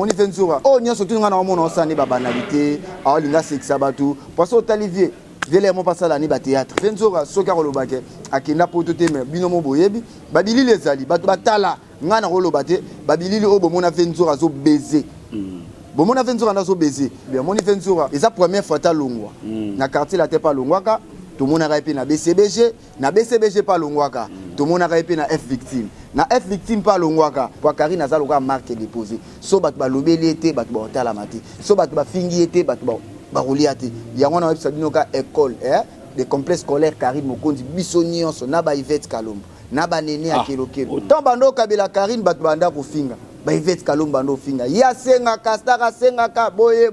moni fenzura oh nyo surtout ngana mona osani ba banalité a linga sexa batu parce que Olivier vele mo pasala ni ba théâtre fenzura soka kolobake akina poto te me binomo boyebi babili les ali batu batala ngana kolobate babili o bomona fenzura zo baiser bomona fenzura na zo baiser bien moni fenzura eza première fois ta longwa na quartier la te pas longwaka tout le monde a été na BCBG pas longwaka tout le monde a été na F victime na F victime pas longwaka pour Karine azaloka marque déposé so bat ba lobeli été bat ba tala mati so bat ba fingi été bat ba roliate yango na website binoka école des complexes scolaires Karine Mokonzi bisonnion so na ba Yvette Kalombo na ba nene akelokelo autant bando kabela Karine bat banda ko finga ba Yvette Kalombo bando finga ya senga kastara senga ka boye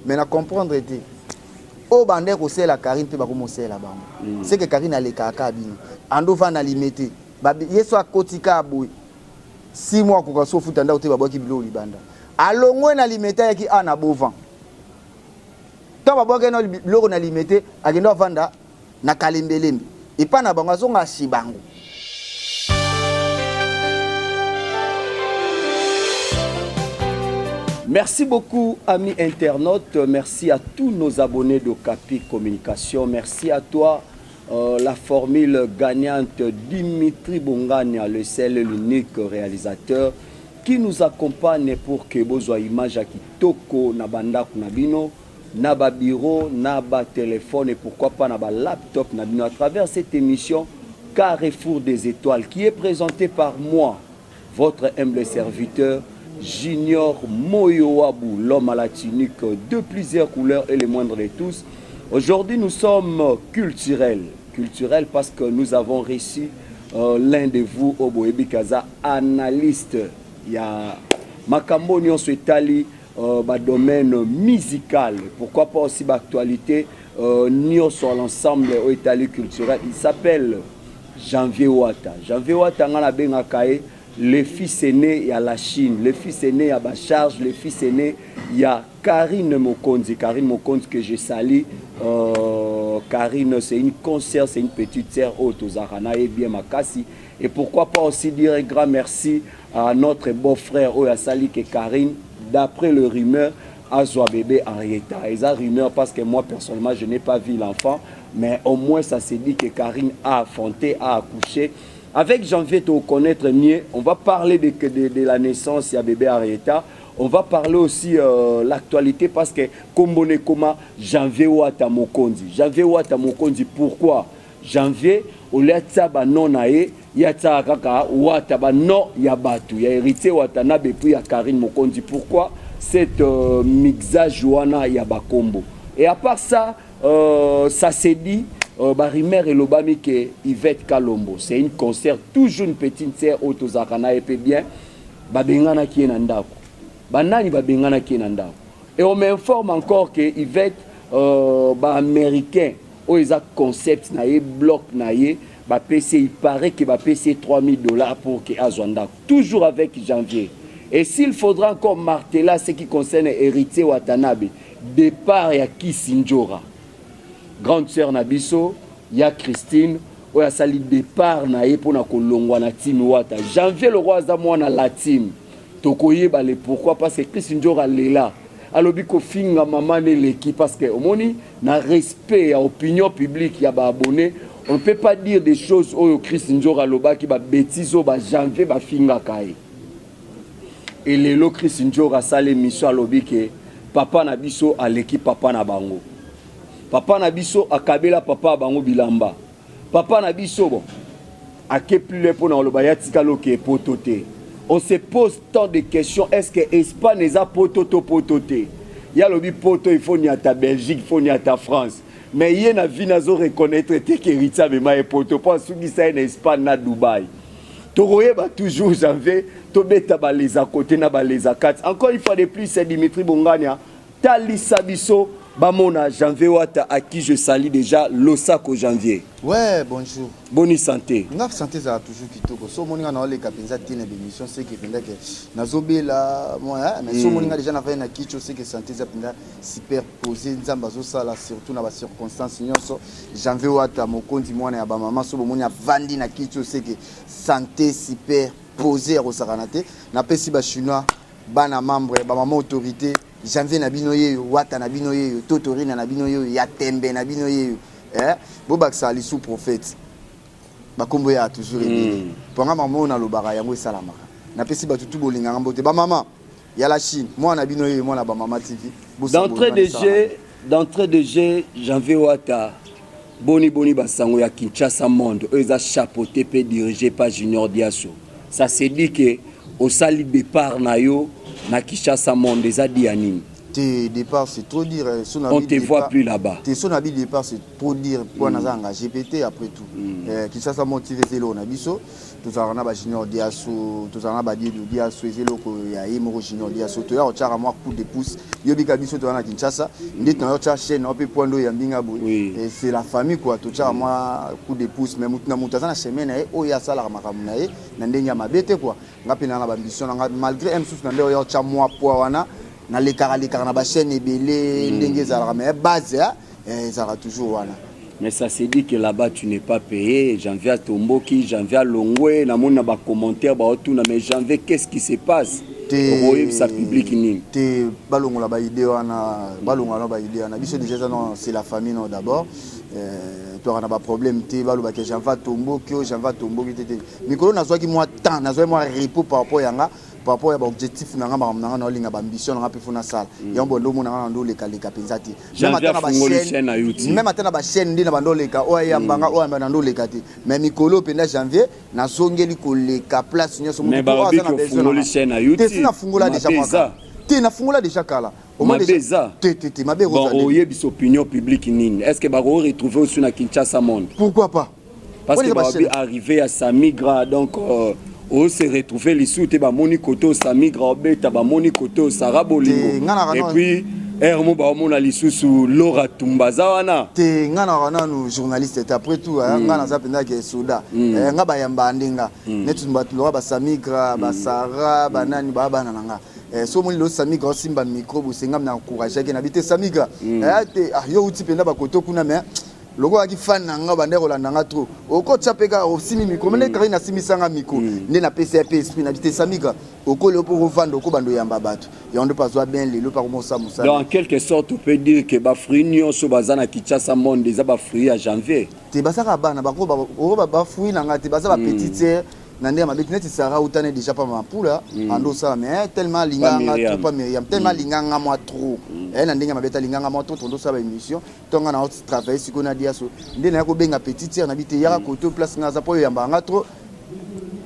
mais na comprendre été o bande ko sela Karine pe ba ko mosela bango c'est que Karine aleka kabino ando va na limité ba yeso akotika boy 6 mois ko so futa nda ote ba boki bilo libanda alongwe na limité yaki ana bovan to ba boki na bilo na limité agenda vanda na kalembelembe ipa na bango zonga shibango. Merci beaucoup, amis internautes. Merci à tous nos abonnés de Capi Communication. Merci à toi, la formule gagnante Dimitri Bongania, le seul et l'unique réalisateur qui nous accompagne pour que vos images à Kitoko, Nabanda Kunabino, Naba bureau, Naba téléphone et pourquoi pas Naba laptop Nabino à travers cette émission Carrefour des Étoiles qui est présentée par moi, votre humble serviteur. Junior Moyoabou, l'homme à la tunique de plusieurs couleurs et les moindres de tous. Aujourd'hui, nous sommes culturels. Culturels parce que nous avons reçu l'un de vous, Oboebi Kaza, analyste. Il y a Makambo Nyonso Etali, domaine musical. Pourquoi pas aussi l'actualité Nyonso à l'ensemble Etali culturel. Il s'appelle Janvier Ouatta. Janvier Ouatta, on a bien akaye. Le fils aîné à la Chine, le fils aîné à Bacharge, le fils aîné il y a Karine Mokonzi que je salue. Karine, c'est une concert, c'est une petite sœur haute aux Arana et bien Makasi. Et pourquoi pas aussi dire un grand merci à notre beau-frère Oyasali que Karine, d'après le rumeur, a joué bébé Henrietta. Et ça rumeur parce que moi personnellement je n'ai pas vu l'enfant, mais au moins ça s'est dit que Karine a affronté, a accouché. Avec Janvier, te connaître mieux, on va parler de la naissance, il y a bébé Arieta. On va parler aussi l'actualité parce que Kombone Koma, Janvier Ouatta Mokonzi. Janvier Ouatta Mokonzi, pourquoi Janvier, au lieu de non nae, il y a Kaka Ouatta non yabatu. Il y a hérité Ouatta Nabe puis il y a Karine Mokonzi. Pourquoi cette mixage Joana Yabakombo? Et à part ça, ça s'est dit. Barimer et Lobami que Yvette Kalombo, c'est une concert toujours une petite sœur autozakana et bien babengana qui est nandako. Banani babengana qui est nandako. Et on m'informe encore que Yvette américain où ils ont concept naie bloc naie ba PC il paraît que ba PC $3000 pour que azwandako. Toujours avec Janvier. Et s'il faudra encore marteler ce qui concerne héritier Watanabe, départ et à Kisinjora. Grande sœur Nabiso, il y a Christine, où il y a sali départ naé pour na kolongwa na team Ouatta. Janvier le roi Zamwa na la team. Tokoye bale pourquoi parce que Christine Jora lela. Alobi ko finga maman ne l'équipe parce que au moni na respect à opinion publique ya ba abonné, on ne peut pas dire des choses au Christine Jora loba qui ba bêtise au ba Janvier ba finga kai. Et lelo Christine Jora sale mission alobi que papa Nabiso à l'équipe papa na bango. Papa Nabiso a Kabela papa bango bilamba. Papa Nabiso bon a que plus le pour le bayatika loke pototé. On se pose tant de questions. Est-ce que Espagne est à pototo pototé? Il y a le poto il faut ni à ta Belgique, il faut ni à ta France. Mais il y a une vie nazo reconnaître que Ritza mema et poto pas sous qui ça en Espagne na Dubaï. Toroye ba toujours Janvier to beta ba les à côté na ba les à quatre. Encore une fois de plus c'est Dimitri Bongania. Tali Sabiso Bamona Janvier Ouatta à qui je salue déjà Losako Janvier. Ouais, bonjour. Bonne santé. Notre santé ça a toujours kitoko. So moninga na les kapinza tine émission c'est que pinda que nazobela moi mais so moninga déjà na fait na kicho c'est que santé ça pinda super posé nzamba zo sala surtout na ba circonstances nyonso Janvier Ouatta mokondi mwana ya ba mama so monia vandi na kicho c'est que santé super posé à Rosaranate na pesi ba chinois bana membre ba maman autorité janvier na bino yeyo wata na bino yeyo totorina na bino yeyo ya tembe na bino yeyo bo baksa li sous prophète ba kombo ya toujours ebele ponga maman na lobaka yango esalamaka na pesi ba tutu bolinga ngambote ba maman ya la Chine moi na bino yeyo moi na ba maman TV d'entrée de jeu janvier wata boni basango ya Kinshasa Monde eux a chapeauté pe dirigé par Junior Diasso. Ça se dit que au sali départ na yo na Kinshasa Monde des adianine. Tes départ c'est trop dire on te voit plus là-bas. Tes son habit départ c'est trop dire pour na zanga GPT après tout. Kinshasa Monde TV zelo na biso tout ça na ba Junior Diasso tout ça na ba Diasso zelo ko ya Imoro Junior Diasso to ya o tshara moi coup de pouce yo bika biso to na Kinshasa ndit na yo tshara chaîne na pe pondo ya mbinga bo et c'est la famille quoi to tshara moi coup de pouce mais mutuna mutaza na semaine e o ya sala makamu na e na ndenge mabete quoi ngapi na ba ambition na malgré M6 na ndeo yo tshara moi po wana na les na ba chaîne ebele ndenge za mais base ça sera toujours wana. Mais ça s'est dit que là-bas tu n'es pas payé. Janvier à Tomboki, Janvier à Longwe, na mon ba commentaire ba autour mais Janvier qu'est-ce qui se passe? Ça public ni. Te balongo la ba idée wana, balongo la ba idée wana. Biso déjà non, c'est la famille non d'abord. Tu as pas problème te balo ba que Janvier Tomboki, Janvier Tomboki te. Mikolo na zwa ki moi temps, na zwa moi repos par rapport yanga. Par rapport à l'objectif na ambition na pefuna sala ya mbondo mona na ndo leka penzati même atana ba chaîne ndi na bando leka o ya mbanga o na ndo leka te mais mikolo penda janvier na zongeli ko leka place nyoso mo ko azana besoin chaîne na YouTube te na fungola déjà moi te na fungola déjà kala au moins déjà te mabe bon oye bis opinion publique nini est-ce que ba retrouver aussi na Kinshasa Monde pourquoi pas parce que ba arrivé à Samigra donc on se retrouver les sous te ba moni koto Samigra obeta ba moni koto Sarabolingo et puis Hermo ba mona lisusu Laura Tumbaza wana te ngana wana no journaliste après tout ngana za penda ke soda nga ba yamba ndinga netu mbatu ba Samigra ba Sara ba nani ba bana nanga so moni lo Samigra simba micro bo senga na encourager ke na bité Samigra te yo uti penda ba koto kuna mais logo aki fan nanga bandeko la nanga trop oko tshapeka osimi miko mene kari na simisanga miko ne na PCP esprit na bité Samiga oko le pour vendre oko bando yamba batu ya ndo pas bien lelo par mo samusa donc en quelque sorte on peut dire que ba fruit nyon so bazana Kinshasa Monde des ba fruit à janvier te basaka bana ba ko ba fruit nanga te basa ba petite nande ma bête net sera utane déjà pas ma poula ando ça mais tellement linganga trop pas Myriam tellement linganga moi trop nande ma bête linganga moi trop ndo ça ba émission tonga na travailler siko na dia so ndé na ko benga petite na bité yaka koto place ngaza po yamba nga trop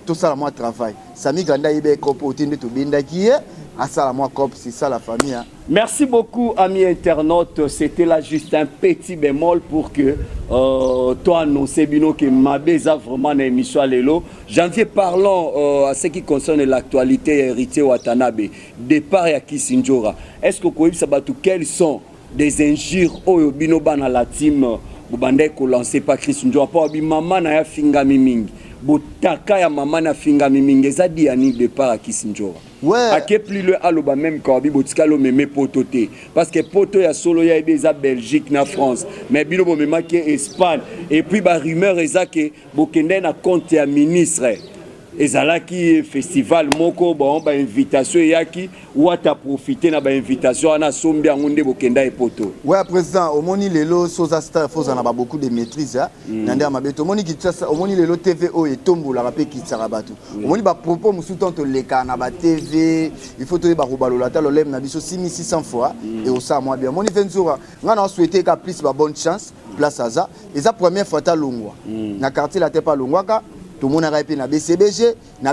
tout ça moi travail Sami Ganda ibe kopo otinde to benda ki à ça moi cop c'est ça la famille hein. Merci beaucoup amis internautes, c'était là juste un petit bémol pour que toi annoncer bino que Mabeza vraiment une émission à l'élo. Janvier parlons à ce qui concerne l'actualité héritier Watanabe départ à Kisinjora. Est-ce que vous pouvez savoir quels sont des injures au bino bana la team bubande ko lancé par Kisinjora pour bi maman na ya finga mimingi botaka ya maman na finga mimingi ezadi ani départ à Kisinjora. Ouais. À quel plus le aloba même quand bibotika lo meme pototé parce que poto ya solo ya déjà Belgique na France mais bino bo mema ki Espagne et puis ba rumeur ezake bokende na compte ya ministre ezalaki festival moko bon ba invitation yaki ou ata profiter na ba invitation na sombi ngonde bokenda e poto. Ouais président omoni lelo soza star faut en avoir beaucoup de maîtrise nande mabeto omoni kitasa omoni lelo TVO et tombola rapé kitara batu omoni ba propos musuto to leka na ba TV il faut to ba robalola ta lolem na biso 6600 fois et au ça moi bien omoni Venzura ngana souhaiter ka plus ba bonne chance place aza et ça première fois ta longwa na quartier la te pas longwaka tout le monde a répété na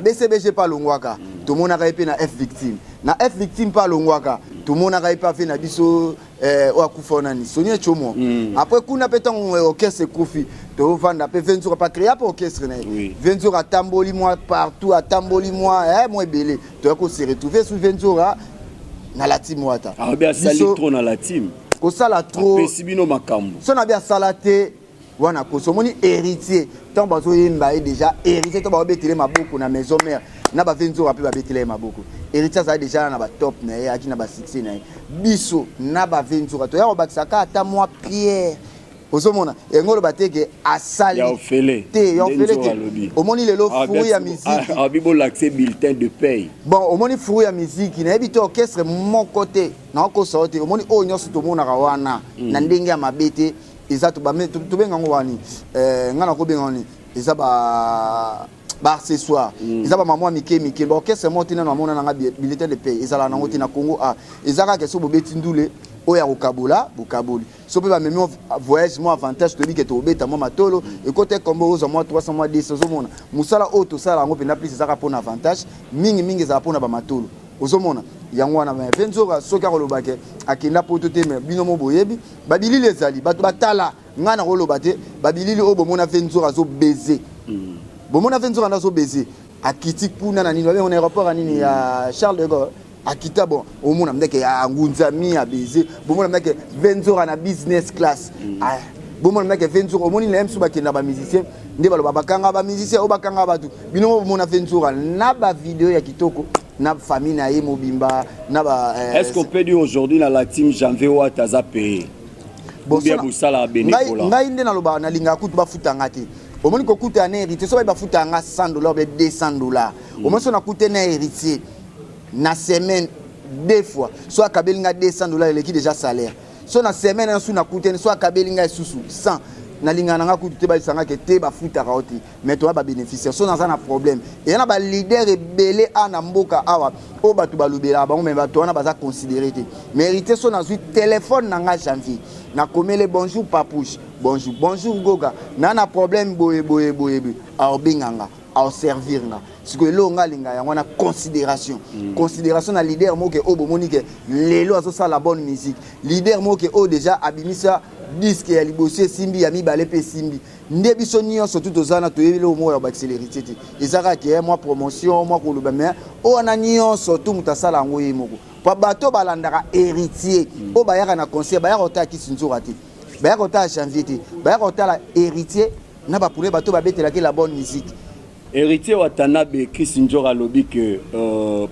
BCBG pas longwaka tout le monde a répété na F victime pas longwaka tout le monde a répété na biso o akufona ni sonye chomo après kuna petan orchestre Kofi to vanda pe Venzura pas créer pour orchestre na Venzura tamboli moi partout à tamboli moi moi belé to ko se retrouver sous Venzura na la team wata ah bien sali trop na la team ko sala trop pesibino makambo so na bien salate wana kosomoni héritier tant bazo yemba déjà héritier to ba betele maboko na maison mère na ba Venzura pe ba betele maboko héritier ça déjà na ba top na yaki na ba succès na biso na ba Venzura to ya obakisaka ata moi Pierre Osomona engolo bateke asali ya ofele te ya ofele te omoni lelo fruit ya musique abibo l'accès bulletin de paye bon omoni fruit ya musique na ebité orchestre mon côté na ko sorti omoni o nyonso to mona kawana na ndenge ya mabete eza to ba to benga ngwani ngana ko benga ni eza ba accessoire eza ba mamwa mike ba orchestre monte na mona na bulletin de paye eza la nango tina Congo a eza ka keso bobeti ndule oya kokabula bokaboli so pe ba memi voyage mo avantage to bi ke to beta mo matolo e côté kombo ozo mo 300 mois 10 ozomona musala o to sala ngo pena plus ezaka pona avantage mingi za pona ba matolo ozomona yango wana ba venzoka soka kolobake akinda poto te me bino mo boyebi babili lezali bato batala ngana kolobate babili o bomona venzoka zo baiser bomona venzoka na zo baiser akiti kuna na nini ba on aéroport anini ya Charles de Gaulle akita bon omona mdeke ya ngunzami ya baiser bomona mdeke venzoka na business class bomona mdeke venzoka omoni na msu bakenda ba musicien nde baloba bakanga ba musicien o bakanga batu bino bomona venzoka na ba video ya kitoko na famille na ye mobimba na ba est-ce qu'on peut dire aujourd'hui dans la team Janvier wa taza payé bon bien busala bénévolat ngai nde na loba na linga kutu bafuta ngati omoni ko kuta na héritier so ba futa nga $100 be $200 omoni so na kuta na héritier na semaine 2 fois soit kabelinga $200 eleki déjà salaire so na semaine na su na kuta soit kabelinga susu 100 na linga na nga kutu te ba sanga ke te ba futa kaoti mais to ba bénéficiaire so na za na problème et na ba leader ebele ana mboka awa o batu balubela ba mais bato wana baza considérer te mérité so na zu téléphone na nga Janvier na komele bonjour papouche bonjour goga na problème boye a obinganga a servir nga siko elonga linga yango na considération na leader moke o bomonike lelo azo sala la bonne musique leader moke o déjà abimisa disque ya libosie simbi ya mibale pe simbi nde biso nyonso tout ozana to yebile o mo ya accélérité te ezaka ke moi promotion moi koluba mais o na nyonso tout mutasala ngo yemoko pa bato balandaka héritier o bayaka na conseil bayaka ota kisinzura te bayaka ota Janvier te bayaka ota la héritier na ba pour bato babetela ke la bonne musique héritier Watanabe Kisinjora lobi que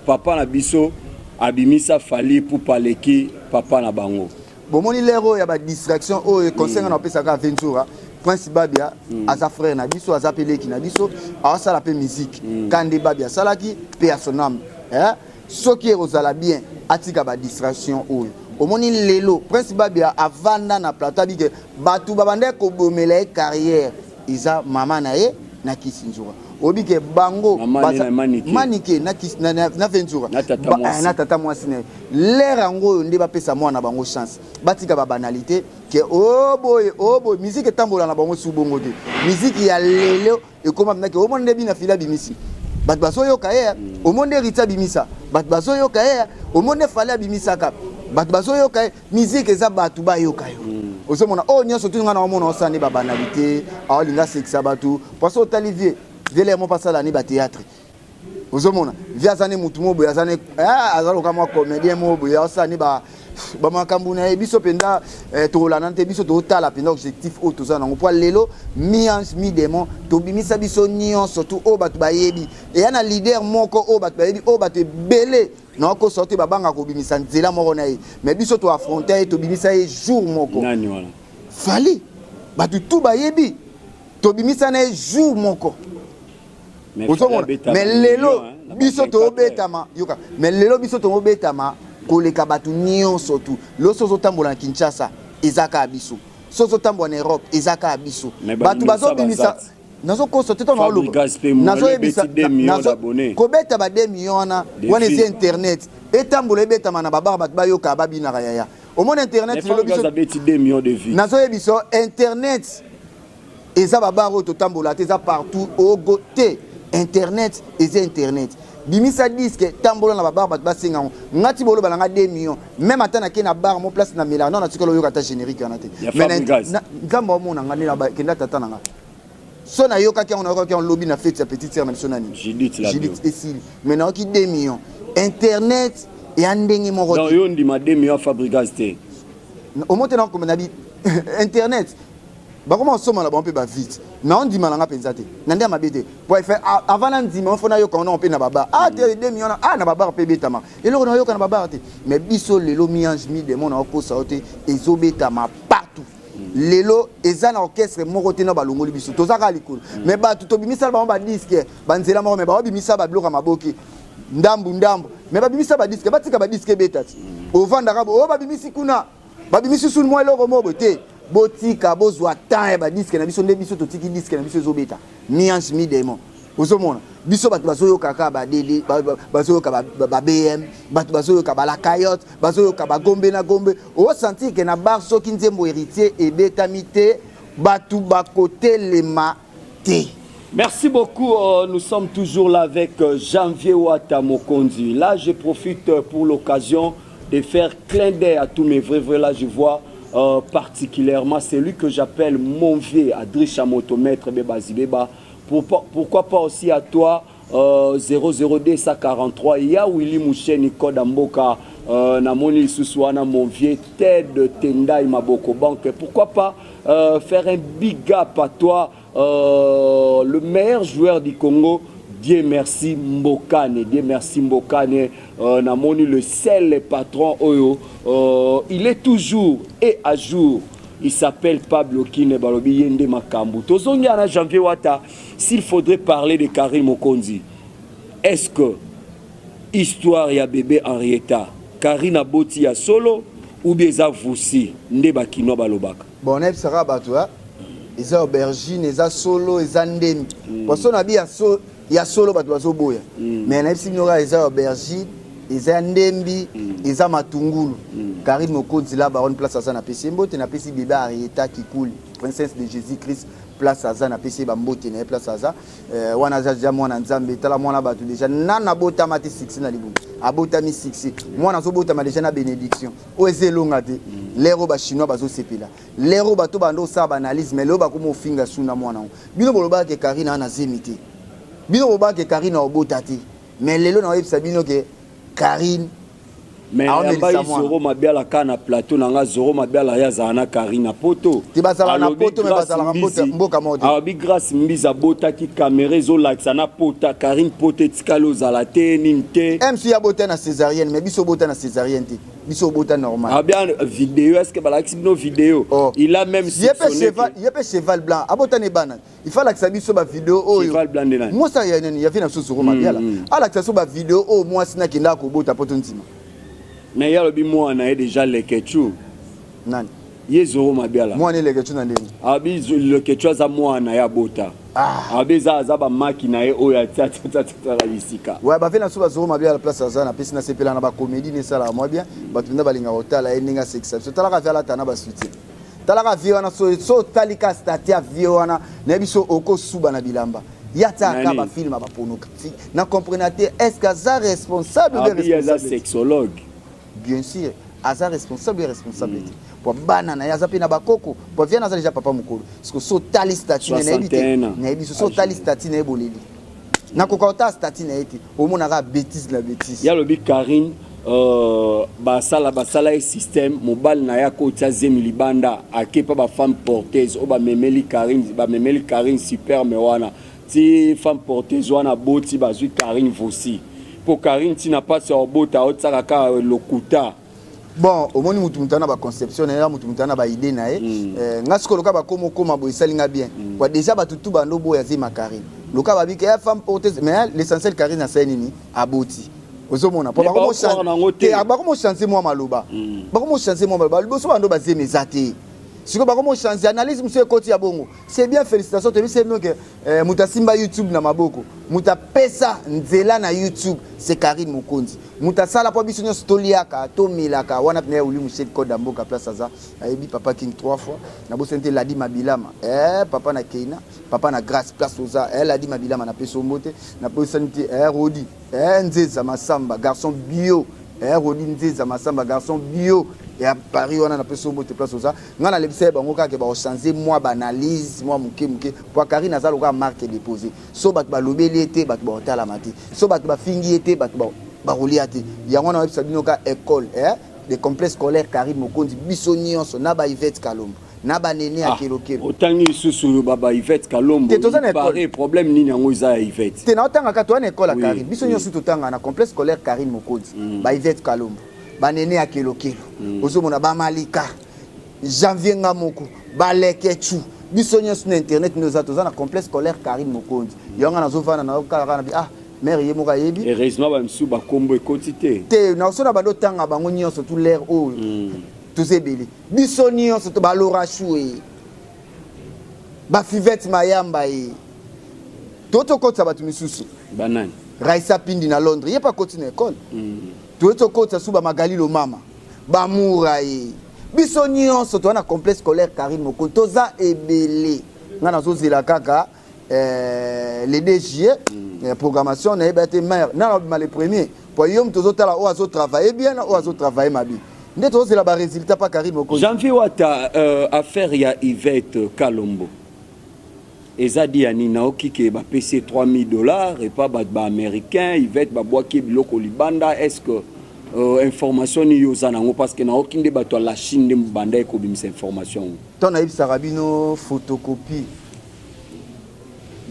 papa na biso abimisa fali pour paleki papa na bango bomoni lero ya ba distraction o conseil na pesa ka Ventura Prince Babia aza frère na biso aza peleki na biso asala pe musique Kande Babia salaki pe asonam soki ozala bien atika ba distraction oyo omoni lelo Prince Babia avanda na plateau bike batu babande ko bomela carrière iza mama na ye na Kisinjura obike bango manike na Ventura na tata mwasi ne lera ngo nde bapesa mwana bango chance batika ba banalité ke oh boy musique tambola na bango subongo te musique ya lelo ekoma mnake omonde bina fila bimisi bat baso yo kaye omonde rita bimisa bat baso yo kaye omonde fala bimisa ka bat baso yo kaye musique eza batu ba yo kayo osomona o nyonso tunga na omona osane ba banalité alinga sexa batu paso talivier vele mo pasala ni ba théâtre ozomona via zane mutu mo boya zane azalo kama comédien mo boya osani ba makambu na biso penda to nante biso to tala penda objectif o to zana ngopwa lelo mi ange mi démon to bimisa biso nyonso to o batu bayebi e yana leader moko o batu bayebi o batu belé na ko sorti babanga ko bimisa nzela moko na ye mais biso to affronter to bimisa ye jour moko nani wala fali batu tout bayebi to bimisa na jour moko mais lelo biso to betama yoka mais lelo biso to betama koleka batu nyonso tu loso zotambola na Kinshasa ezaka abiso sozo tambola na Europe ezaka abiso batu bazo bimisa nazo constater ton oloba nazo ebisa nazo kobeta ba 2 millions na wana c'est internet etambola ebetama na baba batu bayoka babina yaya au monde internet lelo biso 2 millions de vues nazo ebiso internet eza baba roto tambola te eza partout au côté internet et internet bimisa disque tambola na babar bat basinga ngati bolo balanga 2 millions même atana ke na bar mo place na Milan non na tikolo yoka ta générique na te mais nzamba mo na ngani na kenda tata nanga so na yoka ke on a yoka on lobby na fête sa petite sœur na sonani Judith Esili mais na ki 2 millions internet et andenge mo donc yo ndima 2 millions fabricage te au monte na comme na bi internet ba comment somme la bon peu ba vite na on dit malanga pensate nande mabete pour faire avant na ndima on fona yo quand on peut na baba te 2 millions na baba pe betama et là on yo kana baba te mais biso lelo mi ange mi démon na ko saote ezobetama partout lelo eza na orchestre moko te na balongoli biso tozaka likolo mais bato tobimisa bango badiske banzela moko mais babimisa babiloko maboki ndambu mais babimisa badiske batika badiske beta ti ovandaka o babimisi kuna babimisi sunu mo eloko moko te botika bozwa temps ya badiske na biso nde biso totiki diske na biso ezobeta nuance mi demo ozomona biso bato bazoyoka kaka badele bazoyoka babm bato bazoyoka balakayote bazoyoka bagombe na gombe osentir ke na bar soki nzembo héritier ebetami te bato bakotelema te. Merci beaucoup. Nous sommes toujours là avec Janvier Wata Mokonzi. Là, je profite pour l'occasion de faire clin d'œil à tous mes vrais. Là, je vois particulièrement celui que j'appelle mon vieux, Adricha Motomètre Beba. Pourquoi pas aussi à toi, 002 143. Il y a Willy Mouché, Nico Damboka, Namoni Sousouana, mon vieux, Ted Tendai Maboko Banque. Pourquoi pas faire un big up à toi, le meilleur joueur du Congo, Dieu merci Mbokane, Namoni le seul patron Oyo, il est toujours et à jour. Il s'appelle Pablo Kine Balobi Yende Makambu. Tozongiana Janvier Wata, s'il faudrait parler de Karim Mokonzi, est-ce que histoire ya bébé Henrietta, Karina Boti ya solo ou bien ça voussi ndeba kino balobaka? Bon, on sera battua. Ils ont aubergine, ils ont solo, ils ont ndemi. Parce qu'on a dit il y a solo battua zo boya. Mais on si n'aura ils ont aubergine, ils ont ndembi, ils ont matungulu. Karim Mokonzi là baron place à ça na PC mbote na PC bébé Henrietta qui coule, princesse de Jésus-Christ. Place à ça na PC bambote na place à ça wana za mwana nzambe tala mwana batu déjà nana bota mati 6 na libu abota mi 6 mwana zo bota ma déjà na bénédiction oze longa te lero ba chinois bazo sepela lero bato bando sa analyse mais lo ba ko mo finga suna mwana bino boloba ke Karina na zemité bino boloba ke Karina obota te mais lelo na websa bino ke Karine mais yamba Zoro Mabiala kana plateau nanga Zoro Mabiala ya zana Karina poto ti basala na poto mais basala na poto mboka mode abi grâce mbiza bota ki caméra zo like na pota Karine poto tikalo zala te ninte MC ya bota na césarienne mais biso bota na césarienne te biso bota normal ah bien vidéo est-ce que balaxi no vidéo il a même cheval blanc abota ne bana il faut l'accès biso ba vidéo oh cheval blanc de moi ça ya nani ya fait na so Zoro Mabiala alaccès so ba vidéo oh moi sina kinda ko bota poto ntima mais ya lobi mwana e déjà le kechu nani ye Zoro Mabiala mwana le kechu na ndeni abi le kechu za mwana ya bota abi za ba makina e oya tata la bisika ouais ba vena so ba Zoro Mabiala place za na pesi na sepela na ba comédie ne sala moi bien ba tunda balinga hotala e ninga sexa so tala ka vela tana ba soutien tala ka viona so talika statia viona na biso oko suba na bilamba yata ka ba film ba pornographique na comprenate est-ce que ça responsable de responsable sexologue. Bien sûr, Aza responsable et responsabilité. Pour banana, Aza pena bakoko, pour venir Aza déjà papa mukolo. Parce que so tali statut na ebité, na ebi so tali statut na eboleli. Na kokota statut na été, au moins na bêtise la bêtise. Ya lobi Karine basala e système mobile na ya ko tia zemili banda akepa ba femme porteuse o ba memeli Karine super me wana. Ti femme porteuse wana boti bazui Karine vosi. Pour Karine, tu n'as pas sur bota au tsaraka lokuta. Bon, au moins mutu mutana ba conception na mutu mutana ba idée na e. Ngasko loka ba komo bo isalinga bien. Kwa déjà ba tutu bando bo ya zema Karine. Loka ba bi ke femme porteuse mais l'essentiel Karine na nini aboti. Ozomona po ba komo changer. Ba komo changer moi maloba. Ba komo changer moi maloba. Liboso bando ba zeme zate. Siko ba komo changer analyse monsieur Koti ya bongo. C'est bien, félicitations te c'est mieux que mutasimba YouTube na maboko. Muta pesa nzela na YouTube c'est Karine Mokonzi. Muta sala po biso nyonso toliaka to milaka wana pena uli monsieur Code Mboka place za. Ayebi papa King 3 fois. Na bo sente Ladi Mabilama. Papa na Keina, papa na Grâce place oza. Ladi Mabilama na peso mbote. Na po sente Rodi. Nzeza Masamba garçon bio. Rodi Nzeza Masamba garçon bio. Et à Paris on a un peu sur votre place ça ngana le bise bango ka ke ba changer moi banalise moi muke pour Karine azalo ka marque déposer so bat ba lobeli été bat ba hotala mati so bat ba fingi été bat ba roliate yango na website bino ka école des complexes scolaires Karine Mokonzi bisonio so na ba Yvette Kalombo na ba nene ya kelokelo otangi susu baba Yvette Kalombo paré problème nini yango za Yvette te na otanga ka to na école Karine bisonio su totanga na complexe scolaire Karine Mokonzi ba Yvette Kalombo banene ya kelokelo ozomona ba malika janvier ngamoko balekechu biso nyonso na internet nous toza na complexe scolaire Karine Mokonzi yonga nazofana na kala na mère ye moka yebi heureusement ba msu ba kombo ekotité te na so na bando tanga bango nyonso tout l'air o tozebeli biso nyonso to balora choué ba Fivette Mayamba e toto kotsa batu misusu banani Raissa Pindi na Londres ye pa koti na école toto kotsa suba Magalilo mama ba mura e biso nyonso to na complexe scolaire Karine Mokonzi toza ebele nga na zozela kaka les DG programmation na ebate mère na le premier pour yom tozotala o azo travailler bien o azo travailler mabi nde tozela ba résultat pa Karine Mokonzi Janvier Wata affaire ya Yvette Kalombo ezadi ya nina okike ba PC $3000 et pas ba américain Yvette ba boaki biloko libanda est-ce que information ni yozana ngo parce que na okinde bato la Chine de mbanda ekobimisa information ton na ibisa rabino photocopie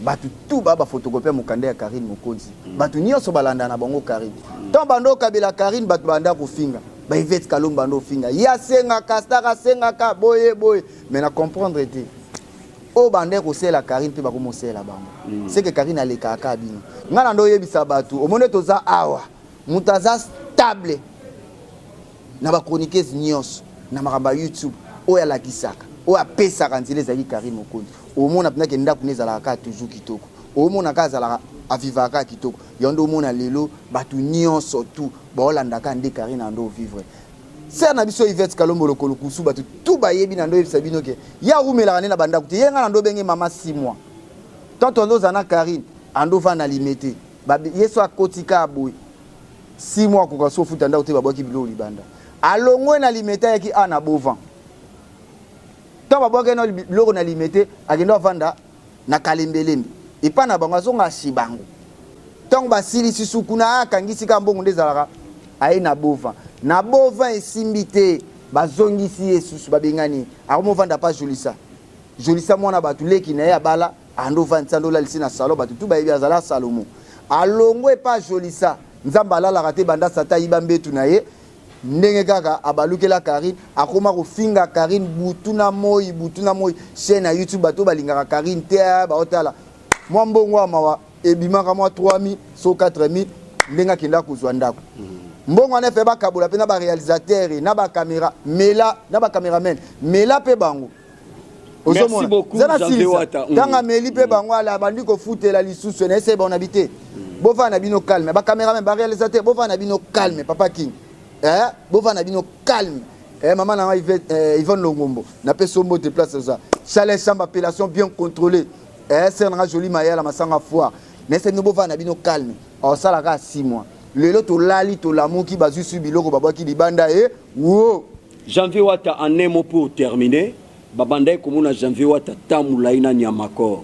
batu tout ba photocopie mokanda ya Karine Mokonzi batu nyonso balanda na bango Karine ton bando kabila Karine batu banda kofinga ba Yvette Kalombo bando finga ya senga kastaka senga ka boye mais na comprendre te o bande ko sela Karine pe ba ko mosela bango c'est que Karine aleka ka bino ngana ndo yebisa batu omone toza awa mutaza stable na ba chroniqueuse nyonso na makamba YouTube oya la kisaka oya pesa kanzile za Karine Mokonzi omona pena ke ndaku nezala ka toujours kitoko omona kazala aviva ka kitoko yondo omona lelo batu nyonso tout ba olanda ka nde Karine ando vivre c'est na biso Yvette Kalombo lokolo kusu batu tout ba yebi na ndo yebisa bino ke ya rumela na banda kuti yenga na ndo benge mama 6 mois tonto ndo zana Karine ando va na limité ba yeso akotika aboy 6 mois ko so futa nda uti babaki bilo libanda alongwe na limité yaki ana bovan to babaki na bilo na limité agenda vanda na kalembelembe epa na bango azonga shibango tongo basili sisuku na akangisi ka mbongo ndezalaka ai na bovan esimbite bazongisi yesusu babengani akomo vanda pa jolisa mwana batu leki na ya bala ando vanda ndo la lisina salo batu tu ba yebi azala Salomo alongwe pa jolisa nzamba alalaka te banda sata yiba mbetu na ye ndenge kaka abalukela Karine akoma kofinga Karine butuna moi chaîne ya YouTube bato balingaka Karine te baotala mwa mbongo wa mawa ebimaka mwa 3000 so 4000 ndenga kenda kozwa ndako mbongo ane fe bakabola pe na ba réalisateur na ba caméra mela na ba cameraman mela pe bango. Merci beaucoup Janvier Wata. Tanga meli pe bango ala bandi ko futela lisusu na ese bon habité. Bova na bino calme ba cameraman ba réalisateur bova na bino calme papa King. Bova na bino calme. Maman na Yvonne Longombo na pe sombo te place ça. Chalet chambre appellation bien contrôlée. C'est na joli maya la masanga foire. Nese no bova na bino calme. O sala ka 6 mois. Lelo to lali to lamu ki bazu su biloko babaki libanda wo. Janvier Wata en un mot pour terminer. Babanda komuna Janvier Wata tamula ina Nyamakor.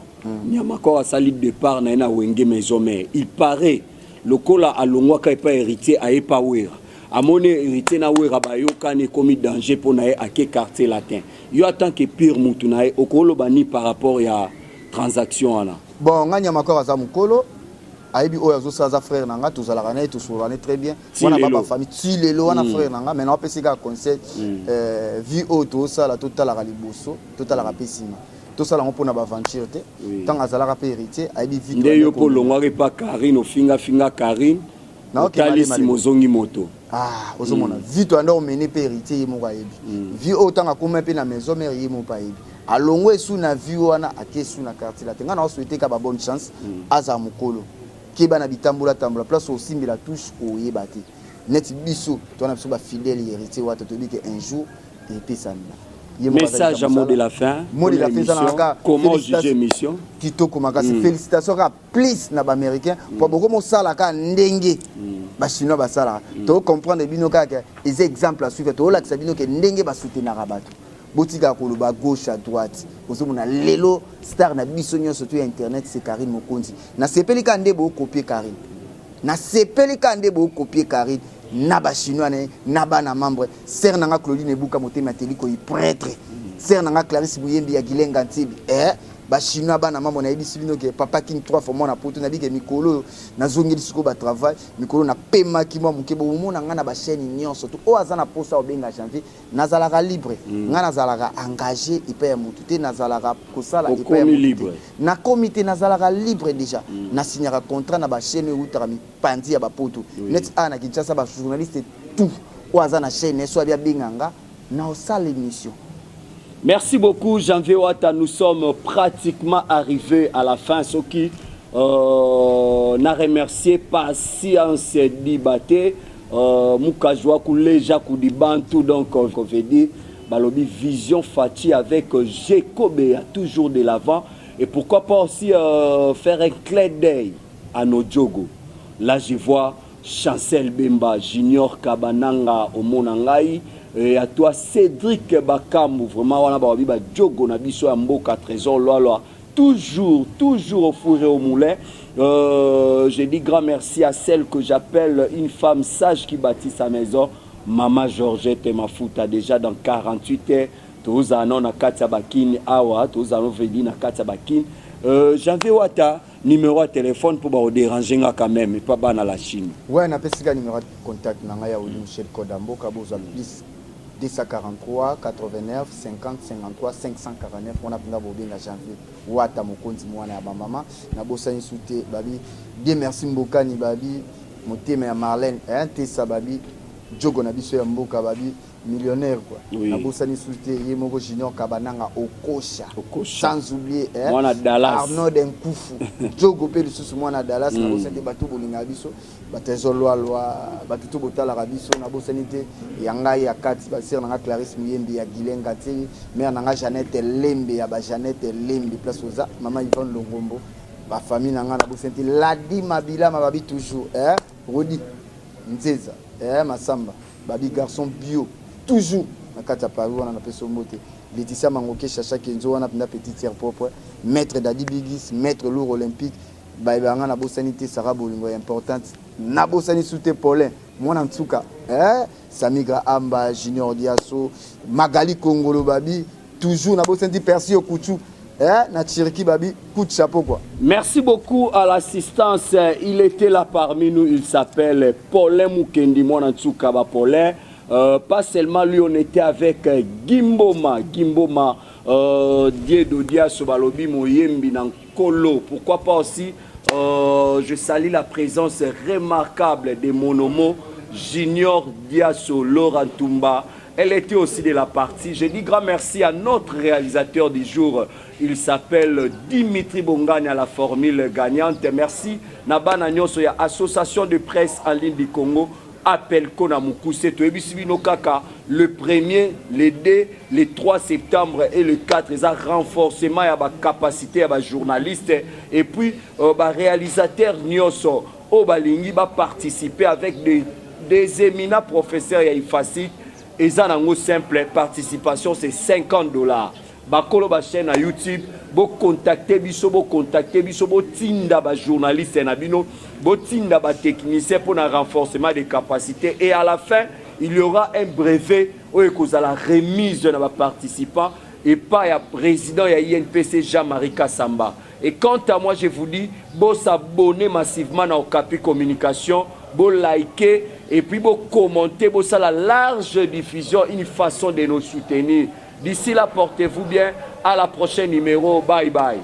Nyamakor a sali départ na ina wenge maison mais il paraît le kola alongwa ka pas héritier a pas wera. Amone héritier na wera ba yo kane komi danger pour na ake quartier latin. Yo attend que pire mutu na okolo bani par rapport ya transaction ana. Bon nga Nyamakor aza mukolo aibi oyo azosaza frère nanga tozalaka na to solane très bien wana baba famille ti lelo wana frère nanga mais na pesika conseil vie auto sala totala liboso totala pesima tosala mpona ba aventure te tant azalaka pe héritier aibi vie ndeyo ko longwa pa Karine ofinga Karine na okali simozongi moto ozomona vie to ando mené pe héritier yemo aibi vie autant akoma pe na maison mère yemo pa aibi alongwe sous na vie wana akesu na quartier la tenga na souhaiter ka ba bonne chance aza mukolo Kiba na bitambula place aussi mais la touche au yebate net biso to na biso ba fidèle héritier Wata to dit que un jour et puis ça message à mot de la fin comment juger mission kitoko makasi félicitations ka plus na ba américain pour beaucoup mo sala ka ndenge ba chinois ba sala to comprendre bino ka des exemples à suivre to la que bino ke ndenge ba soutenir bato botika koloba gauche à droite ozomona lelo star na biso nyonso surtout internet c'est Karine Mokonzi na sepeli ka ndebo copier Karine na sepeli ka ndebo copier Karine na ba chinois na ba na membre ser nanga Claudine Ebuka motema teliko i prêtre ser nanga Clarisse Buyembi ya Gilenga Ntibi ba chinois bana mama na yebisi bino ke papa king 3 fois mona poto na bike mikolo na zongeli siko ba travail mikolo na pema ki mwa muke bo mona ngana ba chaîne nyonso to o azana posa obenga janvier nazalaka libre ngana nazalaka engagé ipe ya mutu te nazalaka kosala ipe ya libre na comité nazalaka libre déjà na signaka contrat na ba chaîne utara mi pandi ya ba poto net ana Kinshasa ba journaliste tout o azana chaîne so bia binganga na osala émission. Merci beaucoup, Janvier Ouatta. Nous sommes pratiquement arrivés à la fin. Ce qui n'a remercié patience Dibaté, Moukajwa Kouleja Koudibantou, donc on veut dire, Balobi Vision Fati avec Jekobé, toujours de l'avant. Et pourquoi pas aussi faire un clin d'œil à nos Djogo. Là, je vois Chancel Bemba, Junior Kabananga, Omonangai. Et à toi Cédric Bakamou, vraiment on a babi ba Djogo na biso ya mboka trésor loi toujours au four et au moulin. Je dis grand merci à celle que j'appelle une femme sage qui bâtit sa maison, Maman Georgette Mafuta, déjà dans 48 heures. Tous anon na katia bakini awa, tous anon vedi na katia bakini. Janvier Ouatta, numéro de téléphone pour vous déranger quand même, et pas dans la Chine. Ouais, na pesika numéro de contact na ya Oli Michel Kodambo kaboza plus 243 89 50 53 549 on a pris la janvier Ouatta mokonzi mwana ya mama na bosani souté babi bien merci mbokani babi motema ya Marlène tesa babi Djogo na biso ya mboka babi millionnaire quoi na bosani souté yemoko Junior Kabananga Okosha sans oublier mwana Dallas Arnaud Denkufu Djogo pe lisusu mwana Dallas na bosani bato bolinga biso batezo loi batuto botala rabiso na bosani te yanga ya kati ba sir na Clarisse Muyembi ya Gilenga te mère na Jeannette Lembe ya ba Jeannette Lembe place oza maman Yvonne Longombo ba famille na nga na bosani Ladi Mabila mababi toujours Rodi Nzeza Masamba babi garçon bio toujours na kata Paris wana na peso mote Laetitia Mangoke Chacha Kenzo wana penda petite sœur propre maître Dadi Bigis maître lourd olympique baibanga na bosani te Sarah Bolingo importante na bosani soute Paulin mwana Ntsuka Samiga Amba Junior Diasso Magali Kongolo babi toujours na bosani Percy Okuchu na Tiriki babi coup de chapeau quoi. Merci beaucoup à l'assistance. Il était là parmi nous, il s'appelle Paulin Mukendi mwana Ntsuka ba Paulin. Pas seulement lui, on était avec Gimboma Diedo Diasso Balobi Moyembi Nankolo. Pourquoi pas aussi je salue la présence remarquable de mon homo Junior Diasso Laurent Tumba. Elle était aussi de la partie. Je dis grand merci à notre réalisateur du jour. Il s'appelle Dimitri Bongani à la formule gagnante. Merci Nabana Nyonso ya Association de presse en ligne du Congo. Appel Konamuku, c'est Kaka, le 1er, le 2, le 3 septembre et le 4, ils ont renforcement de la capacité de journalistes et puis réalisateurs Nyoso, Obalingi va participer avec des éminents professeurs et facile. Et ça, dans une simple participation, c'est $50. Bakolo ba chaîne à YouTube, bo contacter biso, bo tinda ba journaliste na bino, bo tinda ba technicien pour un renforcement des capacités et à la fin, il y aura un brevet où il y a la remise de nos participants et pas ya président ya INPC Jean-Marie Kassamba. Et quant à moi, je vous dis, bo s'abonner massivement à Okapi Communication, bo liker et puis bo commenter, bo ça la large diffusion, une façon de nous soutenir. D'ici là, portez-vous bien. À la prochaine numéro. Bye bye.